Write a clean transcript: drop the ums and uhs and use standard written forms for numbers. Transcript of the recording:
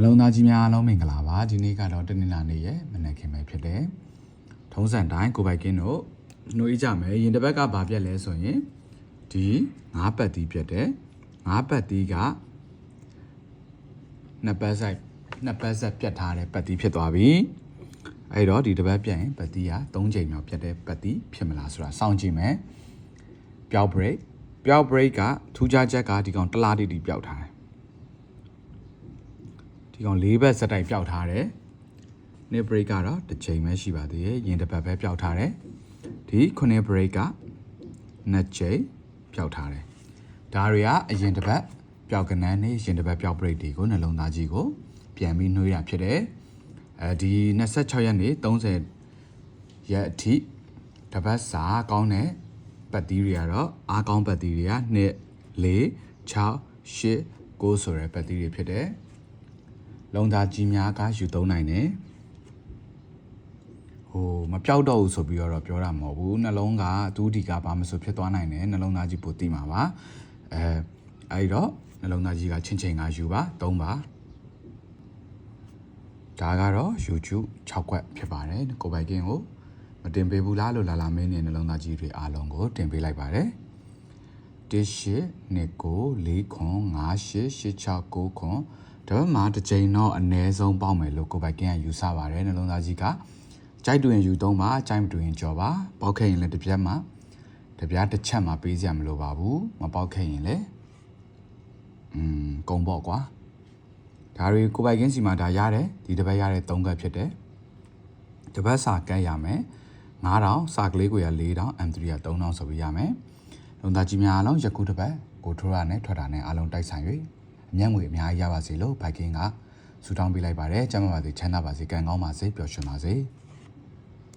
လုံးသားကြီးများလုံးမင်္ဂလာပါဒီနေ့ကတော့တနင်္လာနေ့ရဲ့မနက်ခင်းပဲဖြစ်တယ်ထုံးစံတိုင်းကိုပိုက်ကင်းတို့နှွေးကြမယ်ရင်တစ်ဘက်ကဘာပြက်လဲဆိုရင်ဒီ9ပတ်တီးပြက်တယ်9ပတ်တီးကနှစ်ပတ်ဆက်ပြက်ထားတဲ့ပတ်တီးဖြစ်သွားပြီအဲ့တော့ဒီတစ်ပတ်ပြက်ရင်ပတ်တီးက3ချိန်မြောက်ပြက်တဲ့ပတ်တီးဖြစ်မလားဆိုတာစောင့်ကြည့်မယ်ပျောက် break ကထူးခြားချက်ကဒီကောင်တလားတိတိပျောက်ထားတယ်ဒီကောင်၄ဘက်စက်တိုက်ပျောက်ထားတယ်နေ့ break ကတော့တစ်ချိန်ပဲရှိပါသေးတယ်ရင်တစ်ပတ်ပဲပျောက်ထားတယ်ဒီ9 break က2ချိန်ပျောက်ထားတယ်ဒါတွေကအရင်တစ်ပတ်ပျောက်ကနန်းနေရင်တစ်ပတ်ပျောက် break တွေကိုနှလုံးသားကြီးကိုပြန်ပြီးနှွေးရဖြစ်တယ်ဒီ26ရက်နေ့30ရက်အထိတစ်ပတ်စာကောင်းတဲ့ပတ်တီးတွေကတော့အားကောင်းပတ်တီးတွေက2 4 6 8 9ဆိုတဲ့ပတ်တီးတွေဖြစ်တယ်လုံသားကြီးများကယူသုံးနိုင်တယ်မပြောက်တော့ဘူးဆိုပြီးတော့ပြောတာမဟုတ်ဘူးနှလုံးကဒူးဒီကဘာမှမဆိုဖြစ်သွားနိုင်တယ်နှလုံးသားကြီးပိုသိမှာပါအဲ့တော့နှလုံးသားကြီးကချင်းချင်းကယူပါ3ပါဒါကတော့ YouTube 6ခွက်ဖြစ်ပါတယ်ကိုပိုက်ကင်းကိုမတင်ပေးဘူးလားလို့လာမင်းနဲ့နှလုံးသားကြီးတွေအားလုံးကိုတင်ပေးလိုက်ပါတယ်1 8 2 9 4 5 8 6 9 ဒါပေမဲ့တစ်ချိန်တော့အနည်းဆုံးပေါက်မယ်လို့ကိုပိုက်ကင်းကယူဆပါတယ်နှလုံးသားကြီးကကြိုက်တွင်ယူ3ပါကြိုက်မတွင်ကြော်ပါပေါက်ခဲ့ရင်လည်းတစ်ပြက်မှာတစ်ချက်မှာပေးစရာမလိုပါဘူးမပေါက်ခဲ့ရင်လည်းကုံပေါ့ကွာဒါတွေကိုပိုက်ကင်းစီမှာဒါရတယ်ဒီတစ်ပတ်ရတဲ့3ကတ်ဖြစ်တယ်တစ်ပတ်စာကတ်ရမယ်9000စာကလေးကိုရ4000 M3 က3000ဆိုပြီးရမယ်လုံသားကြီးများအားလုံးယခုတစ်ပတ်ကိုထိုးရနဲ့ထွက်တာနဲ့အားလုံးတိုက်ဆိုင်၍အမျက်ငွေအများကြီးရပါစေလို့ဘိုက်ကင်းကဆုတောင်းပေးလိုက်ပါတယ်ကျမ်းမာပါစေချမ်းသာပါစေကံကောင်းပါစေပျော်ရွှင်ပါစေ